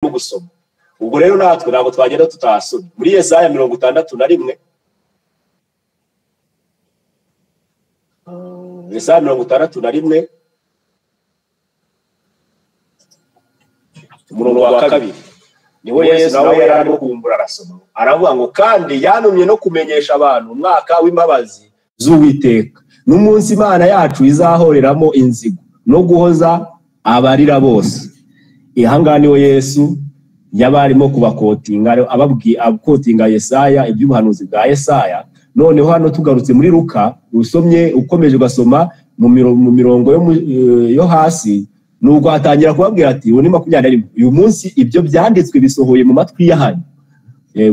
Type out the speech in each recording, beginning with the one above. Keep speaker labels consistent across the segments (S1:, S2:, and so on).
S1: bwo gusoma. Ubwo rero natwe ntabwo twagenda tutasoma. Muri Yesaya 61 Yesaya 61 umurongo wa 2 niho Yesu nawe yararimo kumbura arasoma. Aravuga ngo kandi yanumye no kumenyesha abantu umwaka w'imbabazi z'Uwiteka n'umunsi Imana yacu izahoreramo inzigo no guhoza abarira bose. Ihangane niho Yesu yabarimo kubakotinga akotinga Yesaya iby'ubuhanuzi bwa Yesaya. Noneho hano tugarutse muri Luka usomye ukomeje gasoma mu mirongo yo hasi nuko atangira kubabwira ati ubu ni 21 uyu munsi ibyo byanditswe bisohoye mu matwi y'ahanyu.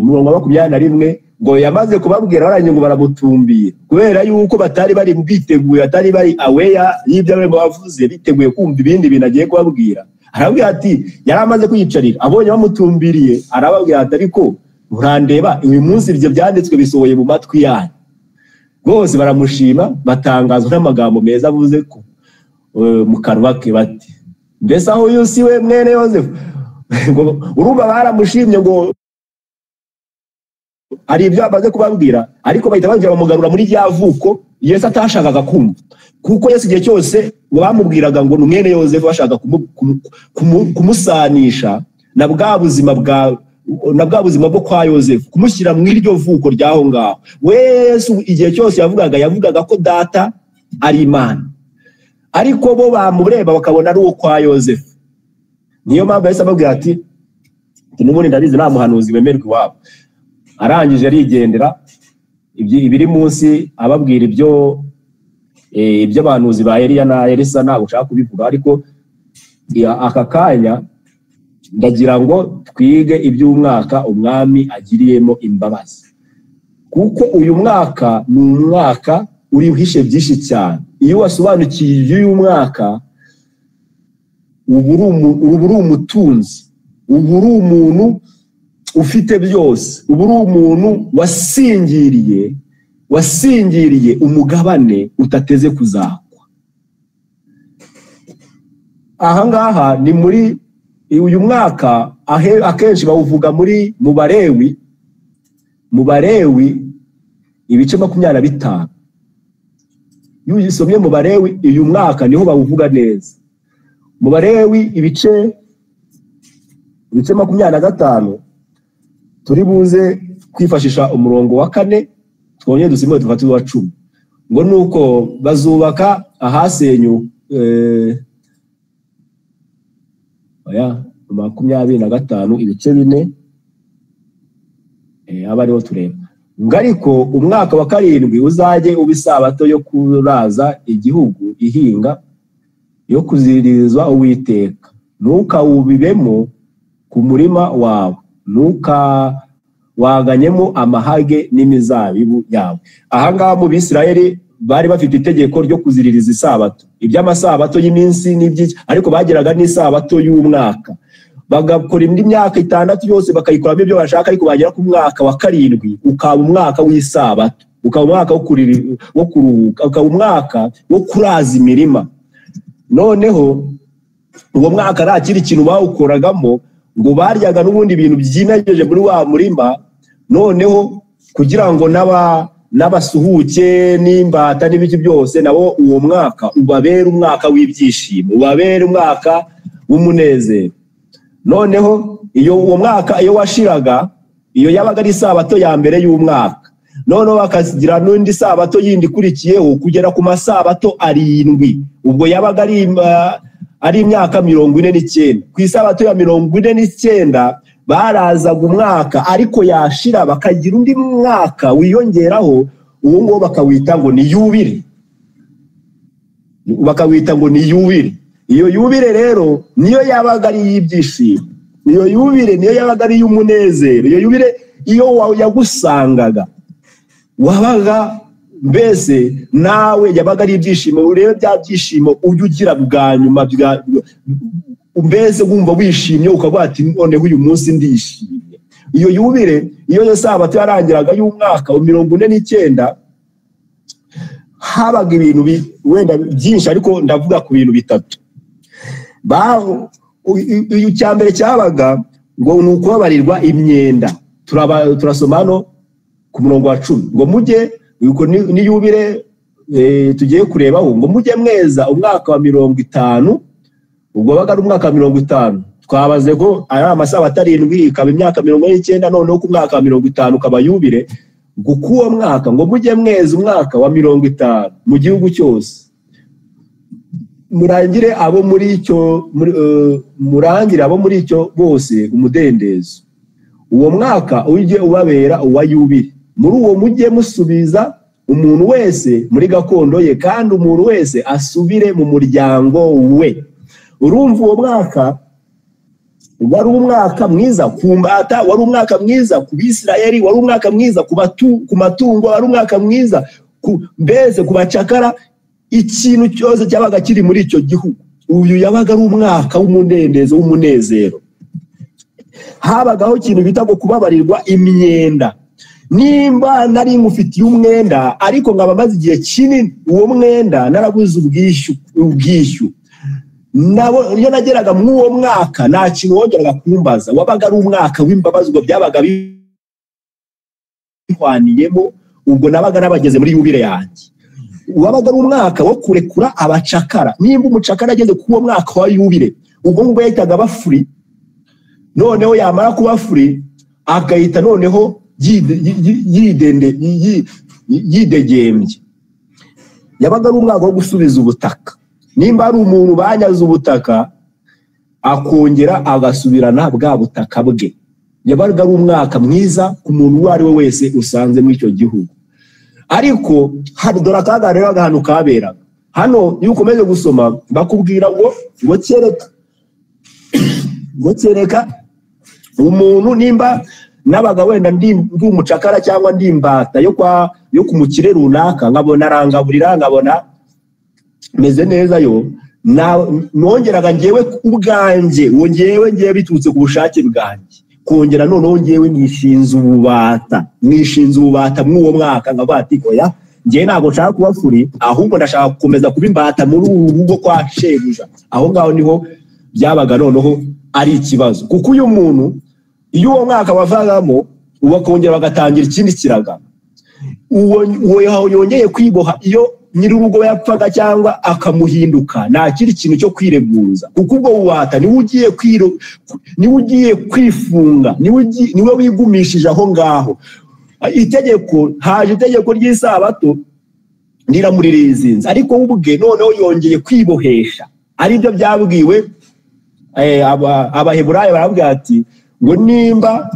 S1: Umurongo wa 21 ngo yamaze kubabwira baranye ngo baramutumbiye kubera yuko batari bari biteguye atari bari aware y'ibyo barimo bavuze biteguye kumva ibindi bintu agiye kubabwira. Arabwira ati yaramaze kwiyicarira abonye bamutumbiriye arababwira ati ariko urandeba uyu munsi ibyo byanditswe bisohoye mu matwi yanyu. Bose baramushima batangazwa n'amagambo meza avuze ko mu kanwa ke bati mbese aho yusi we mwene Yosefu ngo urumva baramushimye ngo ari ibyo amaze kubabwira ariko bahita bagira bamugarura muri rya vuko Yesu atashakaga kumva kuko Yesu igihe cyose bamubwiraga ngo mwene Yosefu bashaka kumusanisha na bwa buzima bwo kwa Yosefu kumushyira mu iryo vuko ryaho ngaho. Yesu igihe cyose yavugaga ko data ari Imana ariko bo bamureba bakabona ari uwo kwa Yosefu. Niyo mpamvu Yesu ababwira ati n'ubundi ndabizi nta muhanuzi wemerwa iwabo. Arangije arigendera ibiri munsi ababwira ibyo bahanuzi ba Eliya na Elisa ntabwo ushaka kubivuga ariko aka kanya ndagira ngo twige iby'umwaka umwami agiriyemo imbabazi kuko uyu mwaka ni umwaka uri uhishe byinshi cyane. Iyo wasobanukiye uyu mwaka ubu uri umutunzi, ubu uri umuntu ufite byose, ubu uri umuntu wasingiriye umugabane utateze kuzakwa. Ahangaha ni muri uyu mwaka akenshi bawuvuga mu Balewi ibice 25. Iyo usomye mu Balewi uyu mwaka niho bawuvuga neza. Mu Balewi ibice 25 turi buze kwifashisha umurongo wa 4 twonye dusime dufate wa 10 ngo nuko bazubaka ahasenyu 25 ibice 4 abariho tureba ngariko umwaka wa 7 uzaje ubisabato yo kuraza igihugu ihinga yo kuzirizwa Uwiteka nuka ubibemo ku murima wawe nuka waganyemo amahage n'imizabibu yawe. Ahangaha mu Bisirayeli bari bafite itegeko ryo kuziririza isabato iby'amasabato y'iminsi n'ibyiki ariko bageraga n'isabato y'umwaka bagakora indi myaka 6 yose bakayikoramo ibyo bashaka ariko bagera ku mwaka wa 7 ukaba umwaka w'isabato ukaba umwaka wo kuruhuka ukaba umwaka wo kuraza imirima. Noneho uwo mwaka arakiri ikintu bawukoragamo ngo baryaga n'ubundi bintu byinageje muri wa murima. Noneho kugira ngo n'abasuhuke n'imbata n'ibiki byose nabo uwo mwaka ubabera umwaka w'ibyishimo ubabera umwaka w'umunezero. Noneho uwo mwaka iyo washiraga iyo yabaga ari isabato ya mbere y'umwaka noneho bakazigira n'indi sabato yindi kurikiyeho kugera ku masabato 7 ubwo yabaga ari imyaka 49. Ku isabato ya 49 barazaga umwaka ariko yashira bakagira undi mwaka wiyongeraho uwo ngo bakawita ngo ni yubire iyo yubire rero niyo yabaga ari y'ibyishimo iyo yubire niyo yabaga ari y'umunezero iyo yubire iyo yagusangaga wabaga mbese nawe yabaga ari ibyishimo urebe bya byishimo ujye ugira bwa nyuma mbese wumva wishimye ukavuga ati noneho uyu munsi ndishimye. Iyo yubire iyo sabato yarangiraga y'umwaka wa 49 habaga ibintu wenda byinshi ariko ndavuga ku bintu bitatu. Iyo cyambere cyabaga ngo nukubabarirwa imyenda. Turasoma hano ku murongo wa 10 ngo mujye yuko ni yubire tugiye kurebaho ngo mujye mweza umwaka wa 50. Ubwo baga umwaka wa 50 twabaze ko ari amasaha 7 ikaba imyaka 90 noneho ku mwaka wa 50 kaba yubire gukuwo mwaka ngo mujye mweza umwaka wa 50 mu gihugu cyose. Murangire abo muri icyo bose umudendezo. Uwo mwaka ujye ubabera uwa yubire. Muri uwo mujye musubiza umuntu wese muri gakondo ye kandi umuntu wese asubire mu muryango we. Urumva uwo mwaka wari umwaka mwiza ku mbata, wari umwaka mwiza ku Bisirayeli, wari umwaka mwiza ku matungo, wari umwaka mwiza mbese ku bacakara. Ikintu cyose cyabaga kiri muri icyo gihugu uyu yabaga ari umwaka w'umundendezo w'umunezero. Habagaho ikintu bita ngo kubabarirwa imyenda. Nimba nari mufitiye umwenda ariko nkaba maze igihe kinini uwo mwenda narabuze ubwishyu nabo iyo nageraga mu uwo mwaka nta kintu wongeraga kumbaza, wabaga ari umwaka w'imbabazi. Ubwo byabaga bihwaniyemo, ubwo nabaga nabageze muri yubire yanjye. Wabaga ari umwaka wo kurekura abacakara. Nimba umucakara ageze ku uwo mwaka wa yubire ubwo ngo yahitaga bafuri, noneho yamara kuba free agahita noneho yidegembye. Yabaga ari umwaka wo gusubiza ubutaka. Nimba ari umuntu banyaze ubutaka akongera agasubirana bwa butaka bwe. Yabaga ari umwaka mwiza ku muntu uwo ari we wese usanze muri icyo gihugu. Ariko hano dore akaga rero ahantu kabera. Hano iyo ukomeje gusoma bakubwira ngo kereka umuntu nimba nabaga wenda ndi umucakara cyangwa ndi imbata yo kumukire runaka, nkabona arangaburira, nkabona meze neza yo nongeraga ngewe ubwanjye ngewe bitutse ku bushake bwanjye kongera noneho ngewe nishinze ububata mw'uwo mwaka nkabati oya ngewe ntabwo nshaka kuba furi, ahubwo ndashaka gukomeza kuba imbata muri uru rugo kwa shebuja. Aho ngaho niho byabaga noneho ari ikibazo, kuko uyu muntu iyo uwo mwaka wavagamo ubakongera bagatangira ikindi kiraga. Uwo yongeye kwiboha iyo nyir'urugo yapfaga cyangwa akamuhinduka nta kindi kintu cyo kwireguza, kuko ubwo bubata niwe ugiye kwifunga, niwe wigumishije aho ngaho. Haje itegeko ry'isabato riramuririzinze, ariko ubwe noneho yongeye kwibohesha. Aribyo byabwiwe Abaheburayo barabwira ati ngo nimba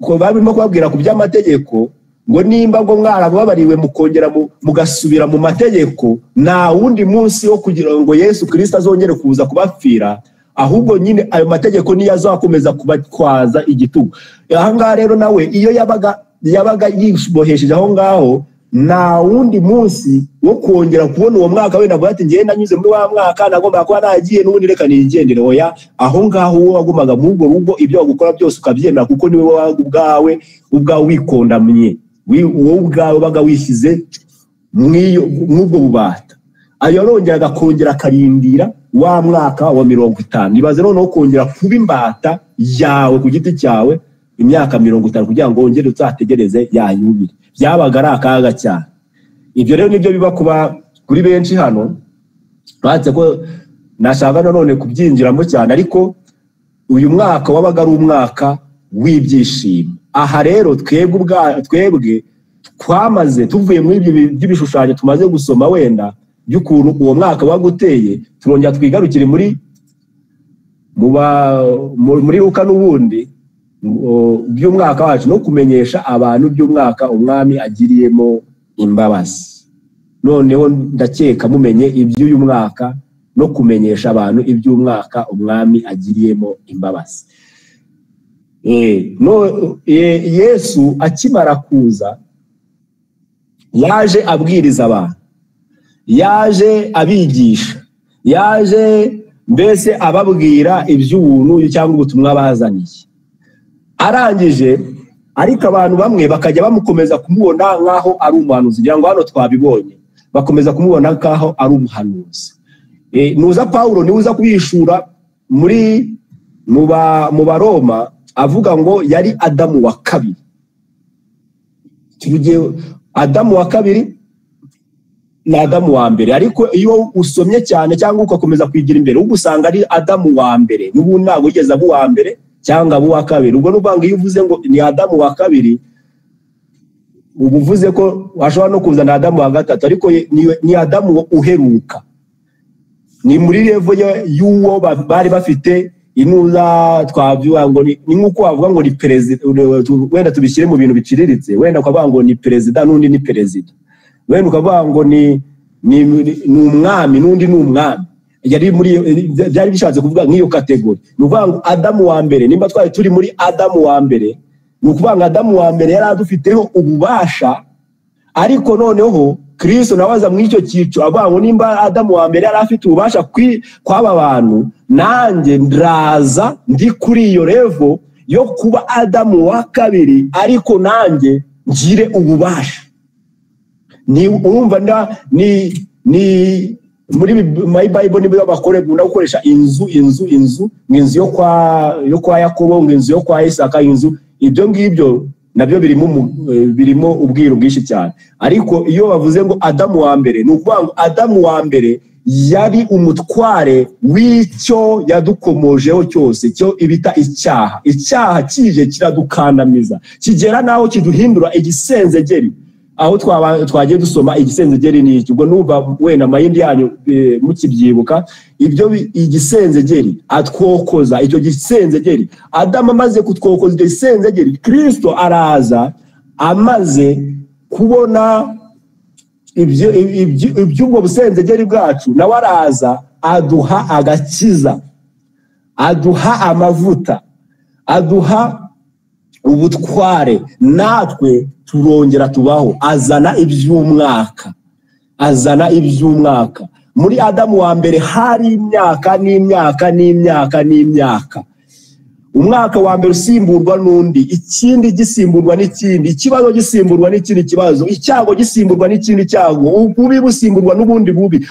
S1: ko barimo kubabwira ku by'amategeko ngo nimba ngo mwarababariwe mukongera mugasubira mu mategeko, nta wundi munsi wo kugira ngo Yesu Kristo azongere kuza kubapfira, ahubwo nyine ayo mategeko niyo azakomeza kubatwaza igitugu. Aha ngaha rero nawe iyo yabaga yibohesheje aho ngaho, nta wundi munsi wo kongera kubona uwo mwaka wenda avuga ati ngenda nyuze muri wa mwaka nagomba kuba nagiye n'ubundi reka nigendere. Oya, aho ngaho wowe wagumaga mu ubwo rugo ibyo wagukora byose ukabyemera, kuko niwe ubwawe wikondamye, wowe ubwawe baga wishyize mw'ubwo bubata. Ayo arongera kongera akarindira wa mwaka wa 50. Ibaze noneho kongera kuba imbata yawe ku giti cyawe imyaka 50 kugira ngo wongere uzategereze ya yubire. Byabaga ari akaga cyane. Ibyo rero nibyo biba kuba kuri benshi hano, batse ko nashaka none kubyinjiramo cyane, ariko uyu mwaka wabaga ari umwaka w'ibyishimo. Aha rero twebwe twamaze tuvuye muri ibyo by'ibishushanyo tumaze gusoma wenda by'ukuntu uwo mwaka waguteye, turongera twigarukire muri Luka n'ubundi by'umwaka wacu no kumenyesha abantu by'umwaka umwami agiriyemo imbabazi. Noneho ndakeka mumenye iby'uyu mwaka no kumenyesha abantu iby'umwaka umwami agiriyemo imbabazi. Yesu akimara kuza yaje abwiriza abantu, yaje abigisha, yaje mbese ababwira iby'ubuntu cyangwa ubutumwa bazaniye. Arangije ariko abantu bamwe bakajya bamukomeza kumubona nkaho ari umuhanuzi, ngira ngo hano twabibonye, bakomeza kumubona nkaho ari umuhanuzi. Nuza Paulo niwe uza kubishura muri mu Baroma avuga ngo yari Adamu wa kabiri. Tugiye Adamu wa kabiri na Adamu wa mbere, ariko iyo usomye cyane cyangwa ugakomeza kwigira imbere ugusanga ari Adamu wa mbere, n'ubu ntabwo ugeze abo wa mbere cyangwa abo wa kabiri. Ubwo n'ubanga iyo uvuze ngo ni Adamu wa kabiri ubuvuze ko washobora no kuzana Adamu wa gatatu, ariko ni Adamu uheruka, ni muri level y'uwo bari bafite inuza twavyuwa ngo ni nkuko wavuga ngo ni president, wenda tubishyire mu bintu biciriritse, wenda ukavuga ngo ni president n'undi ni president, wenda ukavuga ngo ni umwami n'undi ni umwami. Yari muri byari bishatse kuvuga nk'iyo kategori. Ni ukuvuga ngo Adamu wa mbere, nimba twari turi muri Adamu wa mbere, ni ukuvuga ngo Adamu wa mbere yari adufiteho ububasha, ariko noneho Kristo nawaza mu icyo cyico avuga ngo nimba Adamu wa mbere yari afite ububasha kw'aba bantu, nanjye ndaza ndi kuri iyo level yo kuba Adamu wa kabiri, ariko nanjye ngire ububasha. Ni urumva ni muri my Bible nibo bakoregunda gukoresha inzu yo kwa Yakobo, inzu yo kwa Isaka, inzu ibyo ngibyo nabyo birimo ubwiru bwinshi cyane. Ariko iyo bavuze ngo Adamu wa mbere, ni ukuvuga ngo Adamu wa mbere yari umutware w'icyo yadukomojeho cyose, cyo ibita icyaha kije kiradukandamiza, kigera naho kiduhindura igisenzegeri. Aho twagiye dusoma igisenzegeri ni iki, ubwo numva wenda mayindi yanyu mukibyibuka, ibyo igisenzegeri atwokoza icyo gisenzegeri. Adamu amaze kutwokoza icyo gisenzegeri, Kristo araza amaze kubona iby'ubwo busenzegeri bwacu, nawe araza aduha agakiza, aduha amavuta, aduha ubutware, natwe turongera tubaho. Azana iby'umwaka. Muri Adamu wa mbere hari imyaka. Umwaka wa mbere usimburwa n'undi, ikindi gisimburwa n'ikindi, ikibazo gisimburwa n'ikindi kibazo, icyago gisimburwa n'ikindi cyago, ububi busimburwa n'ubundi bubi,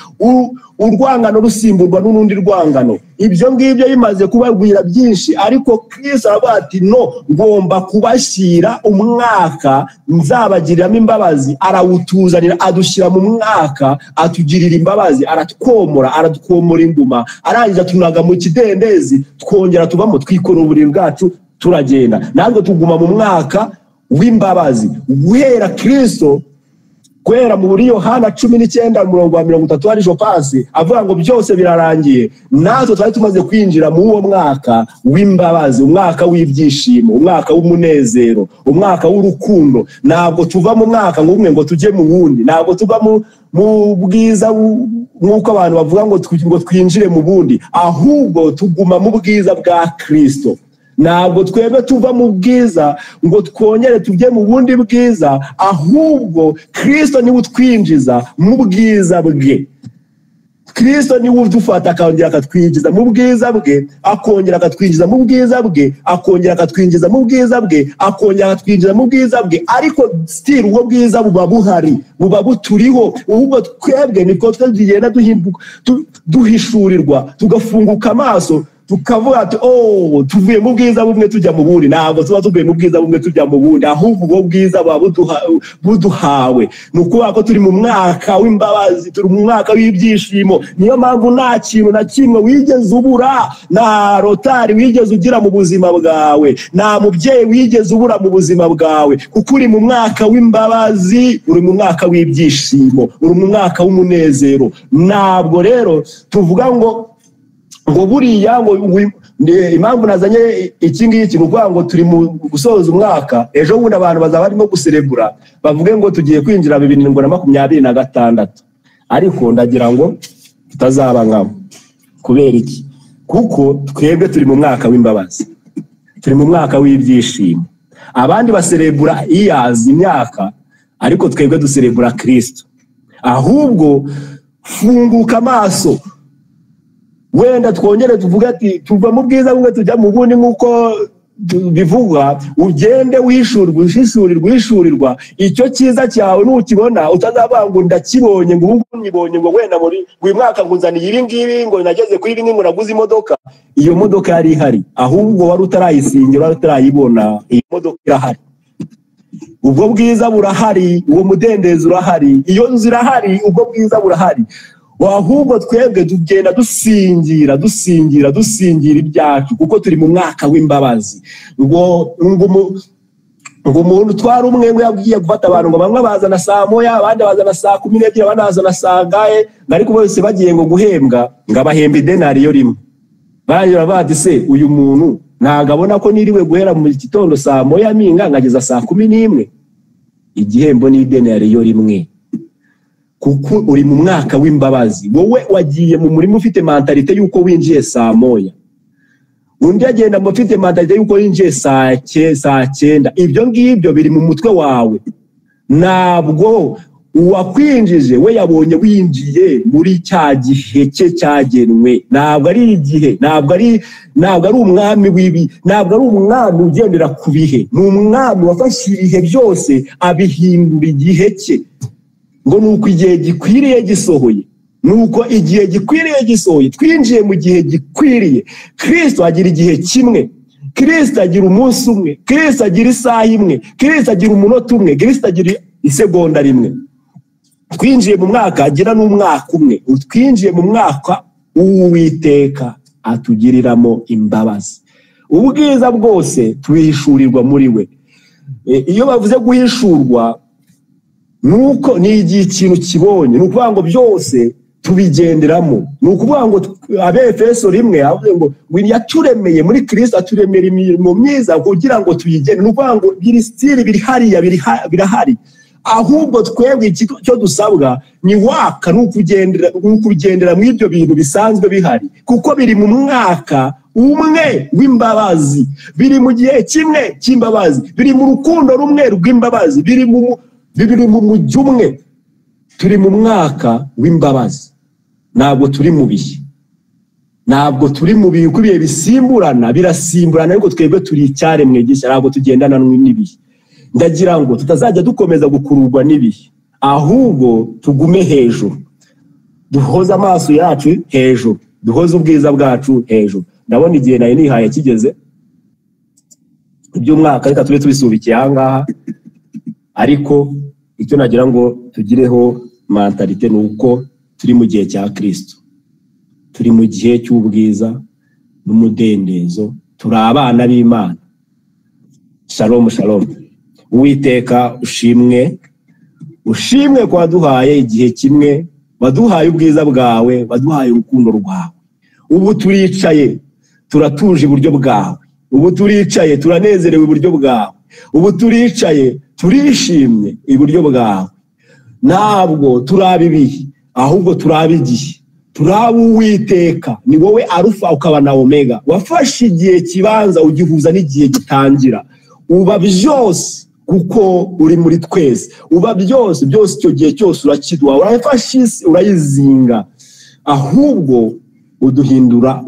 S1: urwangano rusimburwa n'urundi rwangano. Ibyo ngibyo bimaze kubabwira byinshi, ariko Kristo aravuga ati no, ngomba kubashyira umwaka nzabagiriramo imbabazi. Arawutuzanira, adushyira mu mwaka, atugirira imbabazi, aratwomora inguma, arangiza tunaga mu kidendezi, twongera tubamo, twikora uburiri bwacu, turagenda. Natwe tuguma mu mwaka w'imbabazi guhera Kristo, kwera muri Yohana 19:30 arijo pasi avuga ngo byose birarangiye. Natwe twari tumaze kwinjira mu uwo mwaka w'imbabazi, umwaka w'ibyishimo, umwaka w'umunezero, umwaka w'urukundo. Ntabwo tuva mu mwaka ngo umwe ngo tujye mu wundi, ntabwo tuva mu bwiza nk'uko abantu bavuga ngo twinjire mu bundi, ahubwo tuguma mu bwiza bwa Kristo. Ntabwo twebwe tuva mu bwiza ngo twongere tujye mu bundi bwiza, ahubwo Kristo niwe utwinjiza mu bwiza bwe. Kristo niwe udufata akongera akatwinjiza mu bwiza bwe, akongera akatwinjiza mu bwiza bwe, akongera akatwinjiza mu bwiza bwe, akongera akatwinjiza mu bwiza bwe. Ariko still ubwo bwiza buba buhari, buba buturiho. Ubwo twebwe niko tugenda duhishurirwa, tugafunguka amaso, tukavuga ati oh, tuvuye mu bwiza bumwe tujya mu bundi. Ntabwo tuba tuvuye mu bwiza bumwe tujya mu bundi, ahubwo ubwo bwiza buduhawe. Ni ukuvuga ko turi mu mwaka w'imbabazi, turi mu mwaka w'ibyishimo. Niyo mpamvu nta kintu na kimwe wigeze ubura, nta rotari wigeze ugira mu buzima bwawe, nta mubyeyi wigeze ubura mu buzima bwawe, kuko uri mu mwaka w'imbabazi, uri mu mwaka w'ibyishimo, uri mu mwaka w'umunezero. Ntabwo rero tuvuga ngo buriya ngo impamvu nazanye iki ngiki, ni ukuvuga ngo turi mu gusoza umwaka. Ejo bundi abantu bazaba barimo guserebura, bavuge ngo tugiye kwinjira 2026, ariko ndagira ngo tutazaba nkabo. Kubera iki? Kuko twebwe turi mu mwaka w'imbabazi, turi mu mwaka w'ibyishimo. Abandi baserebura iyazi imyaka, ariko twebwe duserebura Kristo. Ahubwo funguka amaso, wenda twongere tuvuga ati tuva mu bwiza bumwe tujya mu bundi, nk'uko bivuga ugende wishurirwa icyo cyiza cyawe nukibona utazavuga ngo ndakibonye ngo ubu nyibonye ngo wenda muri uyu mwaka nguzaniye ibi ngibi ngo nageze kuri ibi ngo naguze imodoka. Iyo modoka yari ihari ahubwo wari utarayisingira wari utarayibona. Iyo modoka irahari, ubwo bwiza burahari, uwo mudendezo urahari, iyo nzu irahari, ubwo bwiza burahari. Ahubwo twebwe tugenda dusingira ibyacu kuko turi mu mwaka w'imbabazi. ngo umuntu twari umwe ngo yabwiye gufata abantu ngo bamwe bazana saa moya abandi bazana saa 12 abandi bazana saa ngahe, ariko bose bagiye ngo guhembwa ngo abahemba idenariyo rimwe. Banyura bati se uyu muntu ntagabona ko niriwe guhera mu gitondo saa moya minga ngageza saa 11, igihembo ni idenariyo rimwe. Kuko uri mu mwaka w'imbabazi, wowe wagiye mu murimo ufite mentalite yuko winjiye saa moya, undi agenda mu ufite mentalite yuko winjiye saa 9. Ibyo ngibyo biri mu mutwe wawe, ntabwo uwakwinjije we yabonye winjiye muri cya gihe cye cyagenwe. Ntabwo ari igihe, ntabwo ari umwami w'ibi, ntabwo ari umwami ugendera ku bihe, ni umwami wafashe ibihe byose abihindura igihe cye. Ngo nuko igihe gikwiriye gisohoye, nuko igihe gikwiriye gisohoye, twinjiye mu gihe gikwiriye. Kristo agira igihe kimwe, Kristo agira umunsi umwe, Kristo agira isaha imwe, Kristo agira umunota umwe, Kristo agira isegonda rimwe. Twinjiye mu mwaka agira n'umwaka umwe, twinjiye mu mwaka Uwiteka atugiriramo imbabazi. Ubwiza bwose tuhishurirwa muri we. Iyo bavuze guhishurwa nuko ni igihe ikintu kibonye, nukuvuga ngo byose tubigenderamo. Nukuvuga ngo Abefeso 1 avuze ngo yaturemeye muri Kristo, aturemera imirimo myiza kugira ngo tuyigene. Nukuvuga ngo biri stili biri hariya birahari, ahubwo twebwe cyo dusabwa ni waka nukugendera mu ibyo bintu bisanzwe bihari, kuko biri mu mwaka umwe w'imbabazi, biri mu gihe kimwe cy'imbabazi, biri mu rukundo rumwe rw'imbabazi, biri mu mujyi umwe. Turi mu mwaka w'imbabazi, ntabwo turi mu bihe, ntabwo turi mu bihe kuko ibihe bisimburana, birasimburana, ariko twebwe turi icyaremwe gishya, ntabwo tugendana n'ibihe. Ndagira ngo tutazajya dukomeza gukururwa n'ibihe, ahubwo tugume hejuru, duhoze amaso yacu hejuru, duhoze ubwiza bwacu hejuru. Ndabona igihe nayo nihaye kigeze iby'umwaka, reka tube tubisubikiye ahangaha. Ariko icyo nagira ngo tugireho mentalite nuko turi mu gihe cya Kristo, turi mu gihe cy'ubwiza n'umudendezo, turi abana b'Imana. Shalom shalom. Uwiteka ushimwe ko waduhaye igihe kimwe, waduhaye ubwiza bwawe, waduhaye urukundo rwawe. Ubu turicaye turatuje iburyo bwawe, ubu turicaye turanezerewe iburyo bwawe, ubu turicaye turishimye iburyo bwawe. Ntabwo turaba ibihe, ahubwo turaba igihe, turaba Uwiteka. Ni wowe Alufa ukaba na Omega, wafashe igihe kibanza ugihuza n'igihe gitangira. Uba byose kuko uri muri twese, uba byose icyo gihe cyose urakiduha, urayifashe urayizinga, ahubwo uduhindura